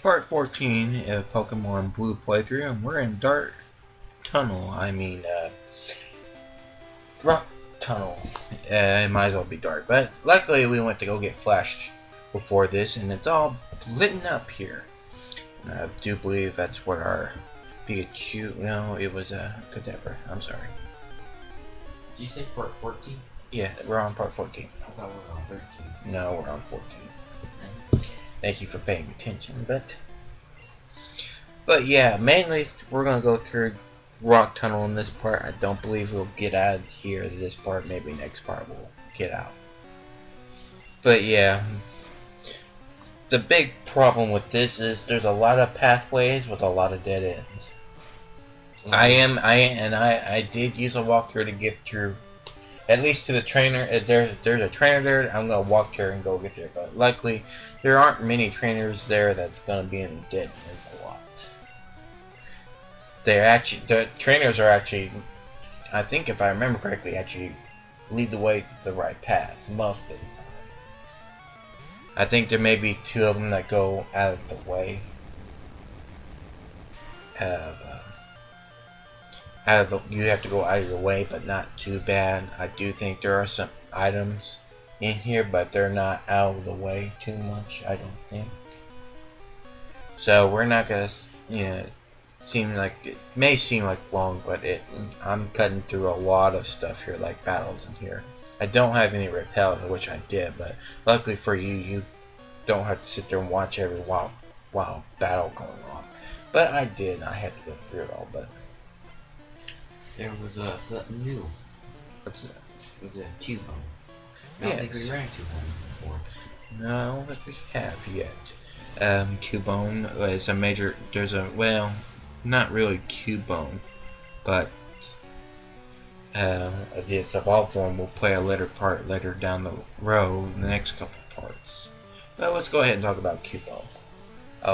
Part 14 of Pokemon Blue playthrough, and we're in Dark Tunnel. Rock Tunnel. It might as well be dark, but luckily we went to go get Flash before this, and it's all lit up here. And I do believe that's what our Pikachu. No, it was a Kadabra. I'm sorry. Did you say part 14? Yeah, we're on part 14. I thought we were on 13. No, we're on 14. Thank you for paying attention, but yeah, mainly we're gonna go through Rock Tunnel in this part. I don't believe we'll get out of here this part. Maybe next part we'll get out. But yeah, the big problem with this is there's a lot of pathways with a lot of dead ends. I did use a walkthrough to get through. At least to the trainer, if there's a trainer there, I'm gonna walk there and go get there. But luckily, there aren't many trainers there that's gonna be in dead ends a lot. The trainers are actually, I think if I remember correctly, actually lead the way to the right path most of the time. I think there may be two of them that go out of the way. You have to go out of your way, but not too bad. I do think there are some items in here, but they're not out of the way too much, I don't think. So we're not gonna, it may seem like long, but I'm cutting through a lot of stuff here, like battles in here. I don't have any repel, which I did, but luckily for you, you don't have to sit there and watch every wild battle going on. But I did. I had to go through it all, but. There was something new. What's that? It was a Cubone. I don't think we ran Cubone before. No, I don't think we have yet. Cubone is a major. Not really Cubone, but its evolved form will play a later part later down the road in the next couple parts. So let's go ahead and talk about Cubone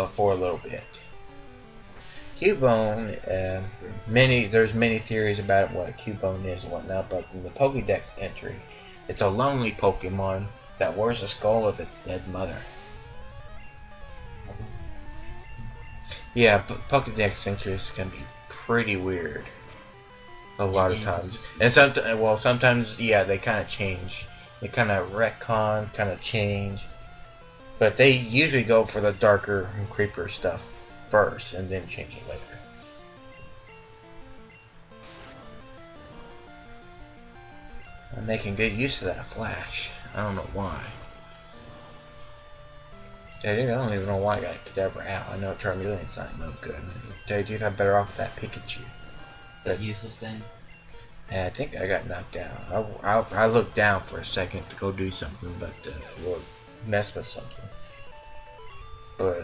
for a little bit. Cubone, there's many theories about what a Cubone is and whatnot, but in the Pokédex entry, it's a lonely Pokemon that wears a skull of its dead mother. Yeah, but Pokédex entries can be pretty weird. A lot of times. And sometimes, yeah, they kind of change. They kind of retcon, kind of change. But they usually go for the darker and creepier stuff first and then change it later. I'm making good use of that flash. I don't know why. I don't even know why I got Kadabra out. I know Charmeleon's not no good. To tell you the truth, I'm better off with that Pikachu. That useless thing? Yeah, I think I got knocked down. I looked down for a second to go do something, but we'll mess with something. But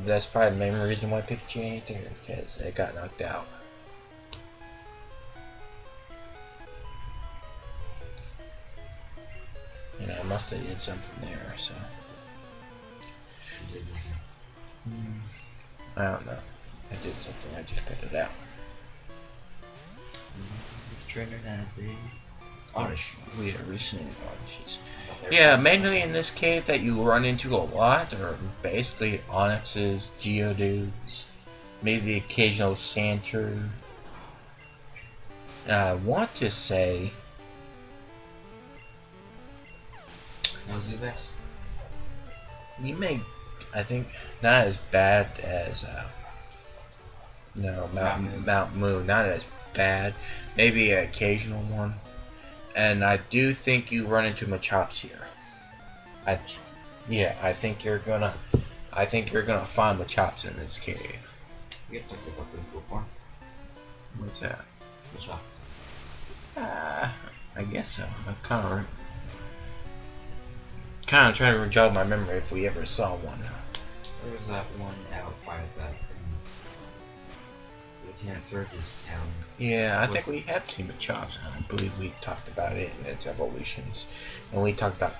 that's probably the main reason why Pikachu ain't there, because it got knocked out. I must have did something there, so. I don't know. I did something, I just cut it out. This trainer has a Oddish. We have recent Oddishes. Yeah, mainly in this cave that you run into a lot are basically Onyxes, Geodudes, maybe the occasional Sandshrew. And I want to say No Zubats? I think, not as bad as, Mount Moon, not as bad. Maybe an occasional one. And I do think you run into Machops here. I think you're gonna find Machops in this cave. We have talked about this before. What's that? Machops. I guess so. I'm kind of trying to jog my memory if we ever saw one. There was that one out by that Lieutenant Surge's town. Yeah, I think we have seen Machops. I believe we talked about it and its evolutions, and we talked about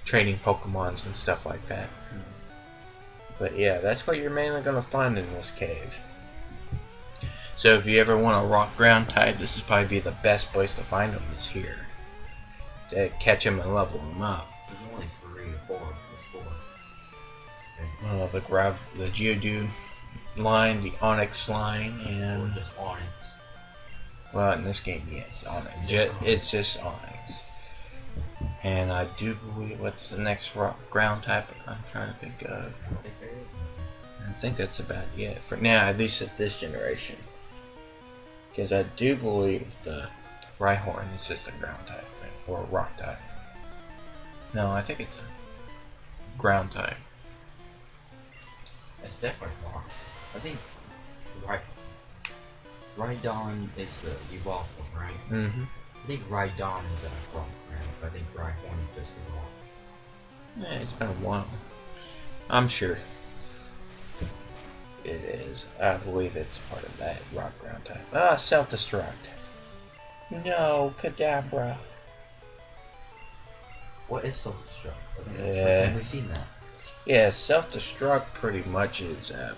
trading Pokemons and stuff like that. But yeah, that's what you're mainly gonna find in this cave. So if you ever want a rock ground type, this is probably be the best place to find them is here. To catch him and level him up. There's only 3 or 4. There's 4. the Geodude line, the Onyx line, Or and just Onyx. well, in this game, yes, Onyx. It's just Onyx. And I do believe what's the next ground type I'm trying to think of. I think that's about it for now, at least at this generation. Because I do believe the Rhyhorn is just a ground type thing, or a rock type. No, I think it's a ground type. It's definitely rock. I think Rhydon is the evolved form, right? Mm-hmm. I think Rhydon is a rock, right? But I think Rhyhorn is just a rock. Yeah, it's been a while. I'm sure it is. I believe it's part of that rock ground type. Self-destruct. No, Kadabra. What is self-destruct? I think that's the Yeah. first time we've seen that. Yeah, self-destruct pretty much is, and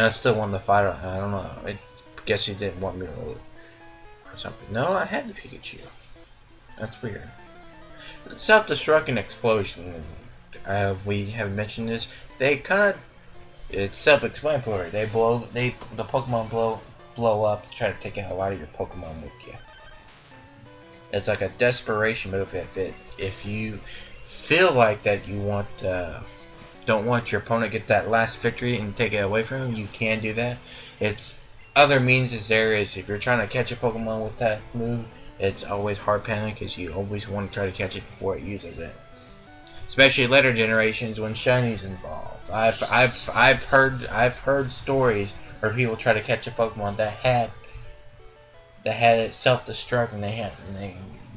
I still wanted to fight it. I don't know. I guess he didn't want me to or something. No, I had the Pikachu. That's weird. Self-destruct and explosion. We haven't mentioned this. They kind of, it's self-explanatory. The Pokemon blow up, try to take out a lot of your Pokemon with you. It's like a desperation move. If you feel like that you don't want your opponent to get that last victory and take it away from him, you can do that. It's other means is there is if you're trying to catch a Pokemon with that move, it's always hard panning because you always want to try to catch it before it uses it. Especially later generations when Shiny's involved. I've heard stories where people try to catch a Pokemon that had it self-destruct and they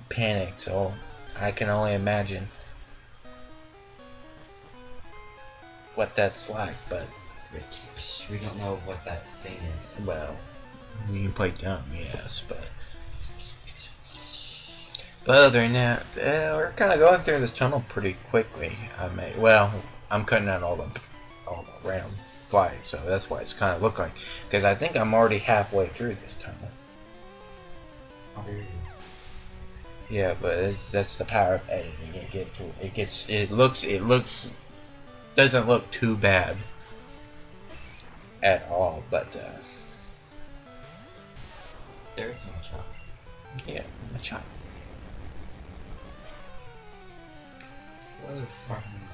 panic. So I can only imagine what that's like. But We don't know what that thing is. well, you can play dumb, yes, but other than that, we're kind of going through this tunnel pretty quickly. I'm cutting out all the random fights, so that's why it's kind of look like. Because I think I'm already halfway through this tunnel. Yeah, but that's the power of editing. It looks doesn't look too bad at all, but There's no chop. yeah, a chop. What other farming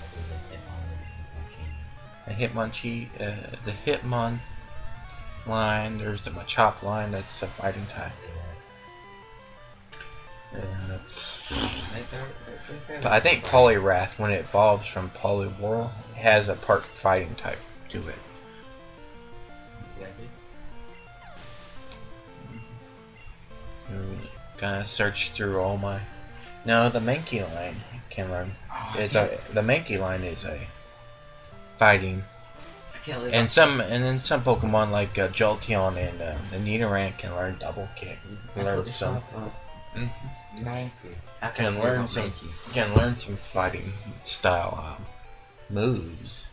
other than A Hitmonchan, the Hitmon line. There's the Machop line. That's a fighting type. But I think Poliwrath, when it evolves from Poliwhirl, has a part fighting type to it. Exactly. Gonna search through all my. No, the Mankey line can learn. The Mankey line is a fighting, and then some Pokemon like Jolteon and the Nidoran can learn double kick. Learn some. Can learn some fighting style moves.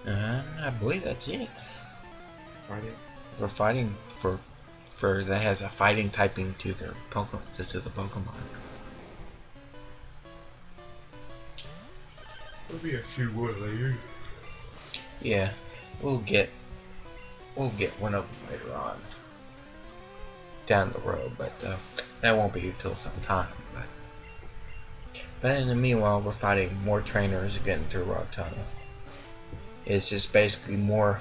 And I believe that's it. For fighting for that has a fighting typing to their Pokemon to the Pokemon. There'll be a few more later. Yeah, we'll get one of them later on down the road, but that won't be until some time. But in the meanwhile, we're fighting more trainers getting through Rock Tunnel. It's just basically more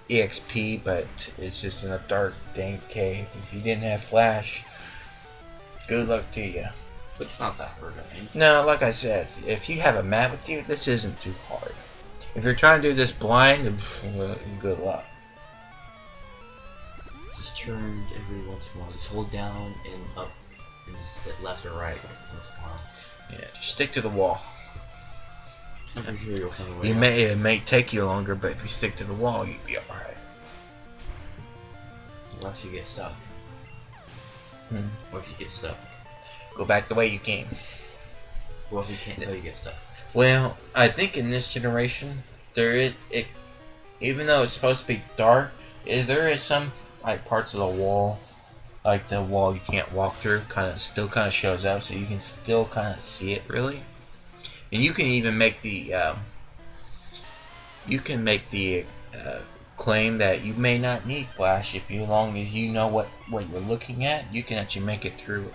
EXP, but it's just in a dark, dank cave. If you didn't have Flash, good luck to you. But it's not that hard, I think. No, like I said, if you have a map with you, this isn't too hard. If you're trying to do this blind, well, good luck. Just turn every once in a while. Just hold down and up, and just hit left or right every once in a while. Yeah, just stick to the wall. I'm pretty sure you'll find a way. It may take you longer, but if you stick to the wall, you'll be alright. Unless you get stuck. Or if you get stuck. Go back the way you came. Well, if you can't tell, you get stuck. Well, I think in this generation, even though it's supposed to be dark, there is some like parts of the wall, like the wall you can't walk through, still kind of shows up, so you can still kind of see it. Really, And you can even make the claim that you may not need flash if you long as you know what you're looking at. You can actually make it through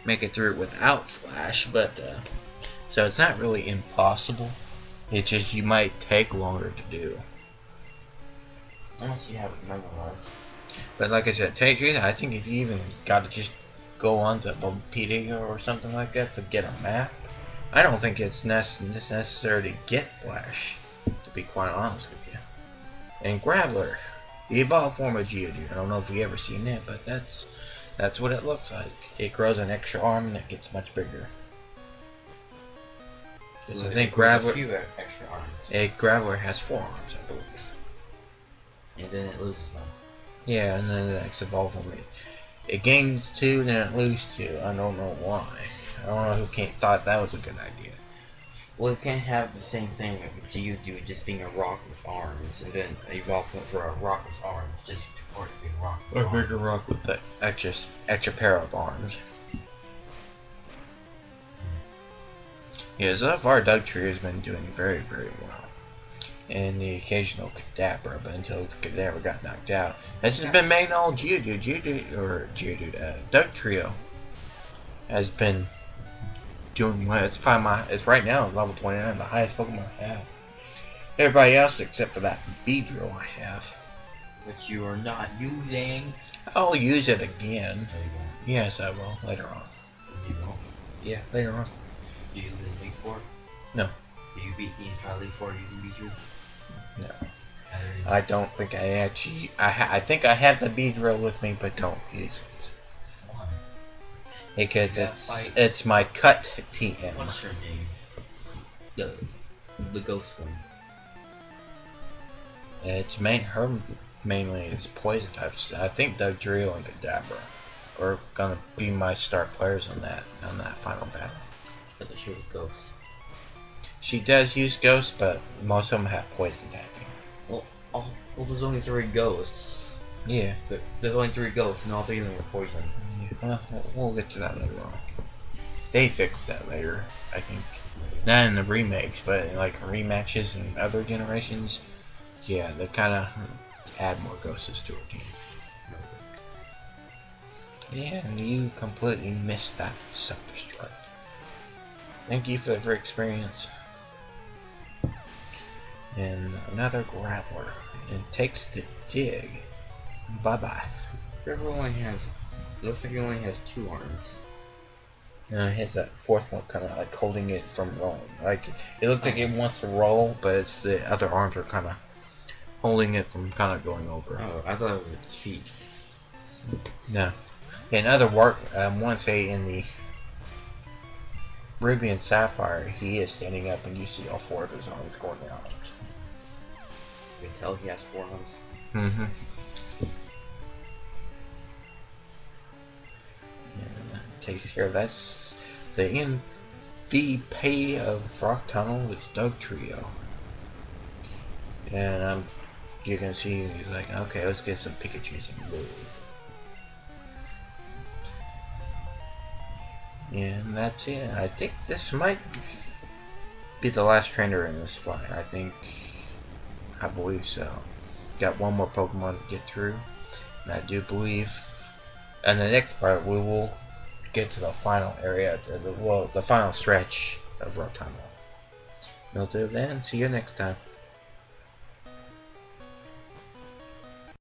it without flash, but so it's not really impossible. It's just you might take longer to do. Unless you have it memorized. But like I said, tell you the truth, I think if you even got to just go on to Wikipedia or something like that to get a map, I don't think it's necessary to get flash, to be quite honest with you. And Graveler, the evolved form of Geodude. I don't know if you ever seen it, but that's what it looks like. It grows an extra arm and it gets much bigger. I think Graveler, a few extra arms. Graveler has 4 arms, I believe. And then it loses them. Yeah, and then the next evolved form, it gains 2, then it loses 2. I don't know why. I don't know who thought that was a good idea. Well, it can't have the same thing with Geodude just being a rock with arms, and then evolve for a rock with arms, just for it to be a rock with arms. A bigger rock with the extra pair of arms. Yeah, so far Dugtrio has been doing very, very well. And the occasional Kadabra, but until Kadabra got knocked out. This has been main all Geodude. Dugtrio has been doing well. It's probably it's right now level 29, the highest Pokemon I have. Everybody else except for that Beedrill I have. Which you are not using. I'll use it again. No, you won't. Yes, I will, later on. You won't. Yeah, later on. You use the League 4? No. Do you beat the entire League 4 using Beedrill? No. I don't think I actually... I think I have the Beedrill with me, but don't use it. Why? Because it's my cut TM. What's her name? The ghost one. It's mainly is poison types. I think Dugtrio and Kadabra are gonna be my start players on that final battle. But she was ghost. She does use ghosts, but most of them have poison typing. Well, there's only 3 ghosts. Yeah. There's only 3 ghosts, and all 3 of them are poison. Yeah. Well, we'll get to that later on. They fix that later, I think. Not in the remakes, but in like rematches and other generations. Yeah, they kind of add more ghosts to a team. Yeah, and you completely missed that self-destruct. Thank you for the free experience. And another Graveler. And takes the dig. Bye-bye. Graveler looks like he only has 2 arms. And it has that 4th one kind of like holding it from rolling. Like, it looks like it wants to roll, but it's the other arms are kind of holding it from kind of going over. Oh, I thought it was its feet. No. In other work, I want to say in the Ruby and Sapphire, he is standing up and you see all 4 of his arms going out. You can tell he has 4 arms. Mm-hmm. Yeah, takes care of that. The MVP of Rock Tunnel is Dugtrio. And you can see he's like, okay, let's get some Pikachus and move. And that's it. I think this might be the last trainer in this fight. I believe so. Got one more Pokemon to get through. And I do believe in the next part we will get to the final area, the final stretch of Rock Tunnel. Until then, see you next time.